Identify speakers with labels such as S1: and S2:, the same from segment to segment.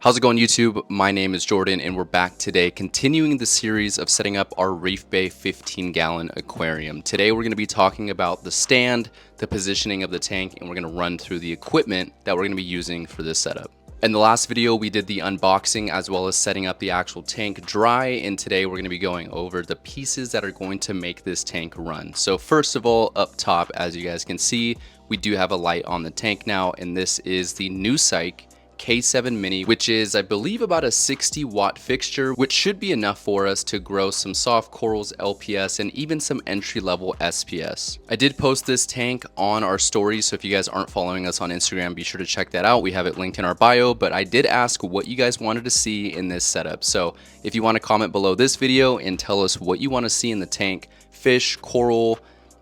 S1: How's it going, YouTube? My name is Jordan and we're back today continuing the series of setting up our Reef Bay 15-gallon aquarium. Today we're going to be talking about the stand, the positioning of the tank, and we're going to run through the equipment that we're going to be using for this setup. In the last video we did the unboxing as well as setting up the actual tank dry, and today we're going to be going over the pieces that are going to make this tank run. So first of all, up top, as you guys can see, we do have a light on the tank now, and this is the Newsike K7 Mini, which is, I believe, about a 60 watt fixture, which should be enough for us to grow some soft corals, LPS, and even some entry level SPS. I did post this tank on our stories, so if you guys aren't following us on Instagram, be sure to check that out. We have it linked in our bio, but I did ask what you guys wanted to see in this setup. So if you want to comment below this video and tell us what you want to see in the tank, fish, coral,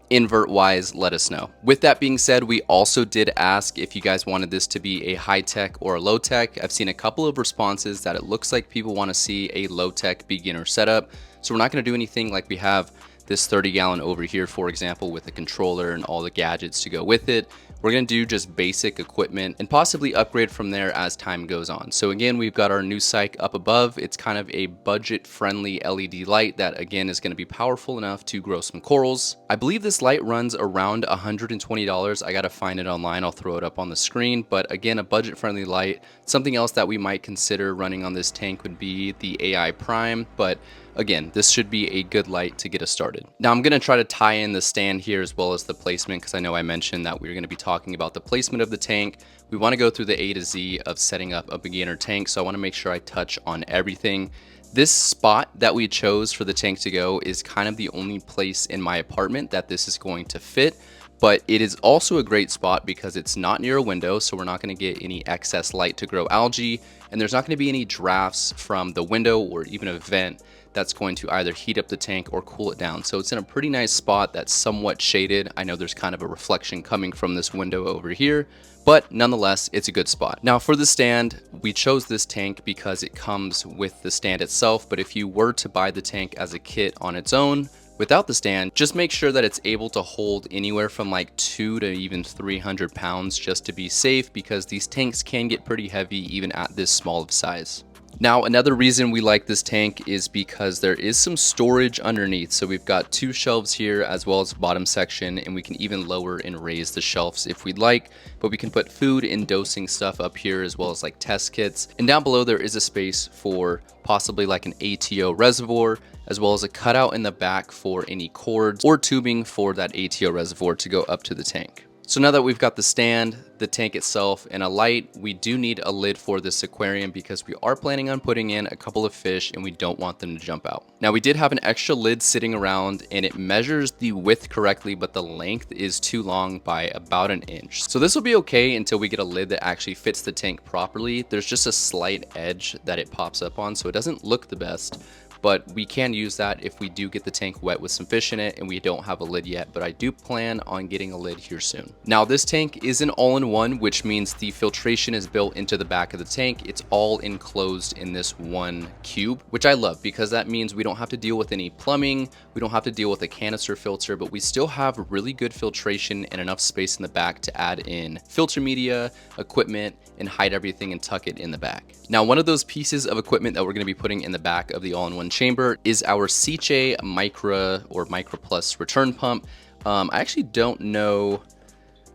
S1: invert wise, let us know. With that being said, we also did ask if you guys wanted this to be a high tech or a low tech. I've seen a couple of responses that it looks like people want to see a low tech beginner setup. So we're not going to do anything like we have this 30-gallon over here, for example, with a controller and all the gadgets to go with it. We're going to do just basic equipment and possibly upgrade from there as time goes on. So again, we've got our Newsike up above. It's kind of a budget-friendly LED light that, again, is going to be powerful enough to grow some corals. I believe this light runs around $120. I got to find it online. I'll throw it up on the screen. But again, a budget-friendly light. Something else that we might consider running on this tank would be the AI Prime, but again, this should be a good light to get us started. Now I'm going to try to tie in the stand here as well as the placement, because I know I mentioned that we were going to be talking about the placement of the tank. We want to go through the A to Z of setting up a beginner tank, so I want to make sure I touch on everything. This spot that we chose for the tank to go is kind of the only place in my apartment that this is going to fit. But it is also a great spot because it's not near a window, so we're not going to get any excess light to grow algae, and there's not going to be any drafts from the window or even a vent that's going to either heat up the tank or cool it down. So it's in a pretty nice spot that's somewhat shaded. I know there's kind of a reflection coming from this window over here, but nonetheless, it's a good spot. Now for the stand, we chose this tank because it comes with the stand itself, but if you were to buy the tank as a kit on its own, without the stand, just make sure that it's able to hold anywhere from like 2 to even 300 pounds just to be safe, because these tanks can get pretty heavy even at this small of size. Now, another reason we like this tank is because there is some storage underneath. So we've got 2 shelves here as well as the bottom section, and we can even lower and raise the shelves if we'd like, but we can put food and dosing stuff up here as well as like test kits. And down below there is a space for possibly like an ATO reservoir, as well as a cutout in the back for any cords or tubing for that ATO reservoir to go up to the tank. So now that we've got the stand, the tank itself, and a light, we do need a lid for this aquarium because we are planning on putting in a couple of fish and we don't want them to jump out. Now we did have an extra lid sitting around and it measures the width correctly, but the length is too long by about an inch. So this will be okay until we get a lid that actually fits the tank properly. There's just a slight edge that it pops up on, so it doesn't look the best. But we can use that if we do get the tank wet with some fish in it and we don't have a lid yet, but I do plan on getting a lid here soon. Now this tank is an all-in-one, which means the filtration is built into the back of the tank. It's all enclosed in this one cube, which I love because that means we don't have to deal with any plumbing, we don't have to deal with a canister filter, but we still have really good filtration and enough space in the back to add in filter media, equipment, and hide everything and tuck it in the back. Now, one of those pieces of equipment that we're going to be putting in the back of the all-in-one chamber is our Seche Micra or Micra Plus return pump. I actually don't know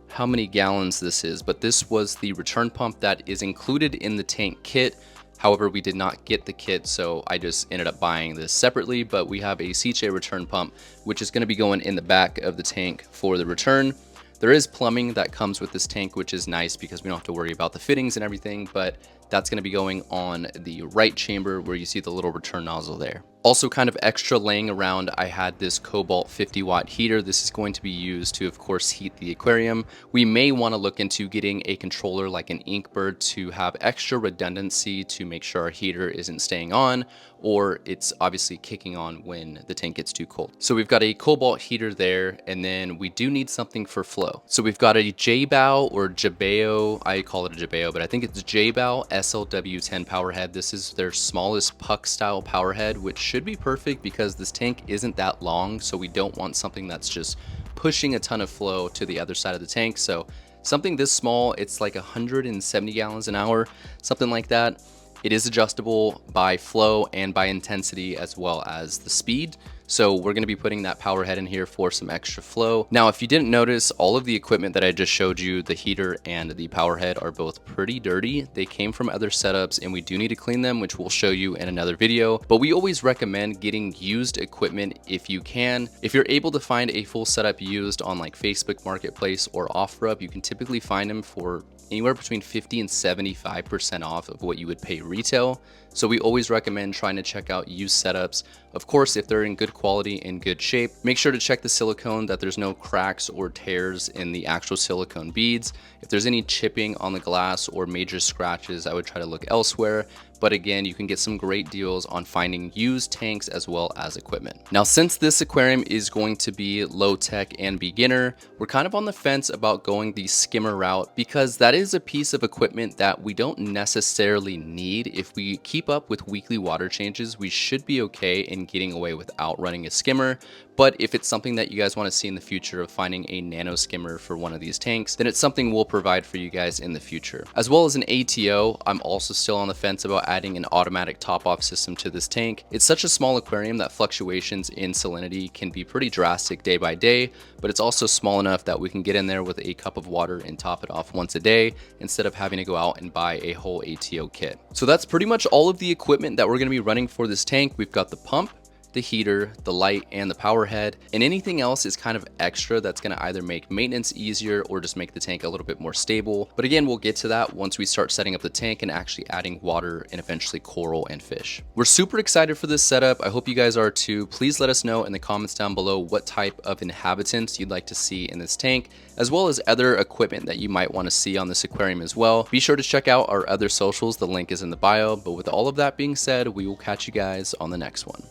S1: how many gallons this is, but this was the return pump that is included in the tank kit. However, we did not get the kit, so I just ended up buying this separately, but we have a Seche return pump, which is going to be going in the back of the tank for the return. There is plumbing that comes with this tank, which is nice because we don't have to worry about the fittings and everything, but that's going to be going on the right chamber where you see the little return nozzle there. Also, kind of extra laying around, I had this Cobalt 50 watt heater. This is going to be used to, of course, heat the aquarium. We may want to look into getting a controller like an Inkbird to have extra redundancy to make sure our heater isn't staying on, or it's obviously kicking on when the tank gets too cold. So we've got a Cobalt heater there, and then we do need something for flow. So we've got a J-Bow or Jabeo, I call it a Jabeo, but I think it's J-Bow SLW10 power head. This is their smallest puck style power head, which should be perfect because this tank isn't that long, so we don't want something that's just pushing a ton of flow to the other side of the tank. So something this small, it's like 170 gallons an hour, something like that. It is adjustable by flow and by intensity as well as the speed. So we're going to be putting that power head in here for some extra flow. Now, if you didn't notice, all of the equipment that I just showed you, the heater and the power head, are both pretty dirty. They came from other setups and we do need to clean them, which we'll show you in another video. But we always recommend getting used equipment if you can. If you're able to find a full setup used on like Facebook Marketplace or OfferUp, you can typically find them for anywhere between 50 and 75% off of what you would pay retail. So we always recommend trying to check out used setups. Of course, if they're in good quality and good shape, make sure to check the silicone that there's no cracks or tears in the actual silicone beads. If there's any chipping on the glass or major scratches, I would try to look elsewhere. But again, you can get some great deals on finding used tanks as well as equipment. Now, since this aquarium is going to be low tech and beginner, we're kind of on the fence about going the skimmer route because that is a piece of equipment that we don't necessarily need. If we keep up with weekly water changes, we should be okay in getting away without running a skimmer. But if it's something that you guys want to see in the future of finding a nano skimmer for one of these tanks, then it's something we'll provide for you guys in the future. As well as an ATO, I'm also still on the fence about adding an automatic top-off system to this tank. It's such a small aquarium that fluctuations in salinity can be pretty drastic day by day, but it's also small enough that we can get in there with a cup of water and top it off once a day instead of having to go out and buy a whole ATO kit. So that's pretty much all of the equipment that we're going to be running for this tank. We've got the pump, the heater, the light, and the power head, and anything else is kind of extra that's going to either make maintenance easier or just make the tank a little bit more stable. But again, we'll get to that once we start setting up the tank and actually adding water and eventually coral and fish. We're super excited for this setup. I hope you guys are too. Please let us know in the comments down below what type of inhabitants you'd like to see in this tank, as well as other equipment that you might want to see on this aquarium as well. Be sure to check out our other socials. The link is in the bio. But with all of that being said, we will catch you guys on the next one.